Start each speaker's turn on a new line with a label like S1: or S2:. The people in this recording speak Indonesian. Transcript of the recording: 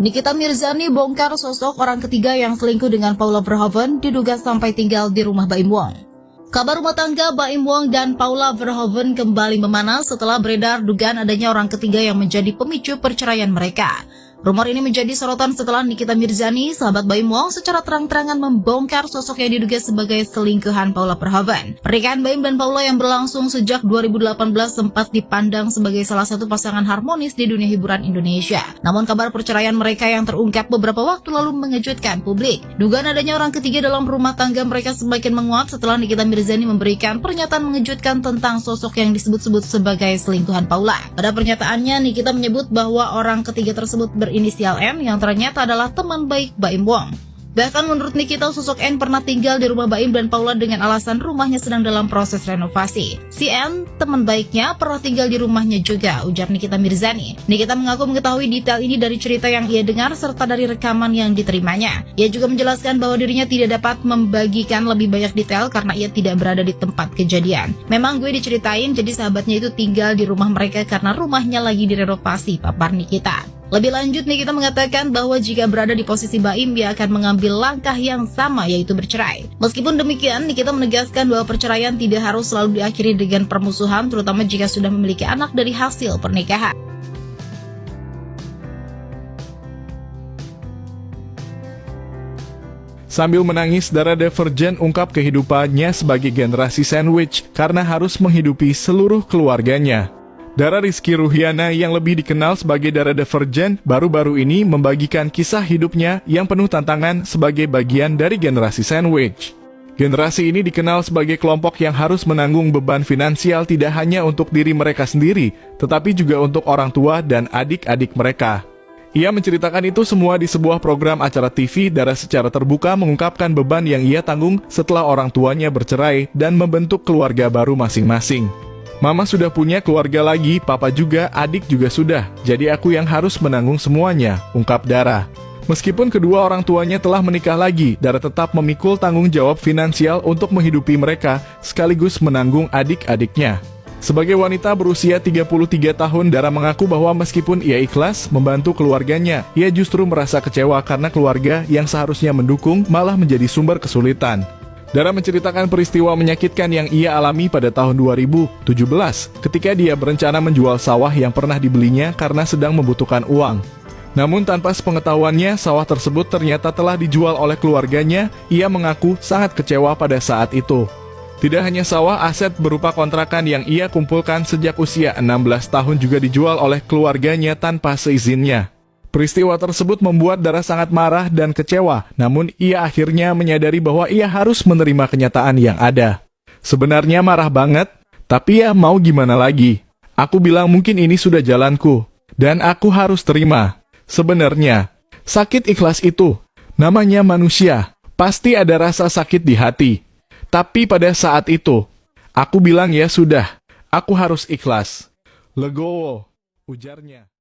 S1: Nikita Mirzani bongkar sosok orang ketiga yang selingkuh dengan Paula Verhoeven diduga sampai tinggal di rumah Baim Wong. Kabar rumah tangga Baim Wong dan Paula Verhoeven kembali memanas setelah beredar dugaan adanya orang ketiga yang menjadi pemicu perceraian mereka. Rumor ini menjadi sorotan setelah Nikita Mirzani, sahabat Baim Wong, secara terang-terangan membongkar sosok yang diduga sebagai selingkuhan Paula Verhoeven. Pernikahan Baim dan Paula yang berlangsung sejak 2018 sempat dipandang sebagai salah satu pasangan harmonis di dunia hiburan Indonesia. Namun kabar perceraian mereka yang terungkap beberapa waktu lalu mengejutkan publik. Dugaan adanya orang ketiga dalam rumah tangga mereka semakin menguat setelah Nikita Mirzani memberikan pernyataan mengejutkan tentang sosok yang disebut-sebut sebagai selingkuhan Paula. Pada pernyataannya, Nikita menyebut bahwa orang ketiga tersebut berinisial N yang ternyata adalah teman baik Baim Wong. Bahkan menurut Nikita, sosok N pernah tinggal di rumah Baim dan Paula dengan alasan rumahnya sedang dalam proses renovasi. Si N, teman baiknya, pernah tinggal di rumahnya juga, ujar Nikita Mirzani. Nikita mengaku mengetahui detail ini dari cerita yang ia dengar serta dari rekaman yang diterimanya. Ia juga menjelaskan bahwa dirinya tidak dapat membagikan lebih banyak detail karena ia tidak berada di tempat kejadian. Memang gue diceritain jadi sahabatnya itu tinggal di rumah mereka karena rumahnya lagi direnovasi, papar Nikita. Lebih lanjut, Nikita mengatakan bahwa jika berada di posisi Baim, ia akan mengambil langkah yang sama, yaitu bercerai. Meskipun demikian, Nikita menegaskan bahwa perceraian tidak harus selalu diakhiri dengan permusuhan, terutama jika sudah memiliki anak dari hasil pernikahan.
S2: Sambil menangis, Dara Divergen ungkap kehidupannya sebagai generasi sandwich karena harus menghidupi seluruh keluarganya. Dara Rizky Ruhiana yang lebih dikenal sebagai Dara Divergen baru-baru ini membagikan kisah hidupnya yang penuh tantangan sebagai bagian dari generasi sandwich. Generasi ini dikenal sebagai kelompok yang harus menanggung beban finansial tidak hanya untuk diri mereka sendiri, tetapi juga untuk orang tua dan adik-adik mereka. Ia menceritakan itu semua di sebuah program acara TV. Dara secara terbuka mengungkapkan beban yang ia tanggung setelah orang tuanya bercerai dan membentuk keluarga baru masing-masing. Mama sudah punya keluarga lagi, papa juga, adik juga sudah. Jadi aku yang harus menanggung semuanya, ungkap Dara. Meskipun kedua orang tuanya telah menikah lagi, Dara tetap memikul tanggung jawab finansial untuk menghidupi mereka, sekaligus menanggung adik-adiknya. Sebagai wanita berusia 33 tahun, Dara mengaku bahwa meskipun ia ikhlas membantu keluarganya, ia justru merasa kecewa karena keluarga yang seharusnya mendukung malah menjadi sumber kesulitan. Dara menceritakan peristiwa menyakitkan yang ia alami pada tahun 2017 ketika dia berencana menjual sawah yang pernah dibelinya karena sedang membutuhkan uang. Namun tanpa sepengetahuannya, sawah tersebut ternyata telah dijual oleh keluarganya. Ia mengaku sangat kecewa pada saat itu. Tidak hanya sawah, aset berupa kontrakan yang ia kumpulkan sejak usia 16 tahun juga dijual oleh keluarganya tanpa seizinnya. Peristiwa tersebut membuat Dara sangat marah dan kecewa, namun ia akhirnya menyadari bahwa ia harus menerima kenyataan yang ada. Sebenarnya marah banget, tapi ya mau gimana lagi. Aku bilang mungkin ini sudah jalanku, dan aku harus terima. Sebenarnya, sakit ikhlas itu, namanya manusia, pasti ada rasa sakit di hati. Tapi pada saat itu, aku bilang ya sudah, aku harus ikhlas. Legowo, ujarnya.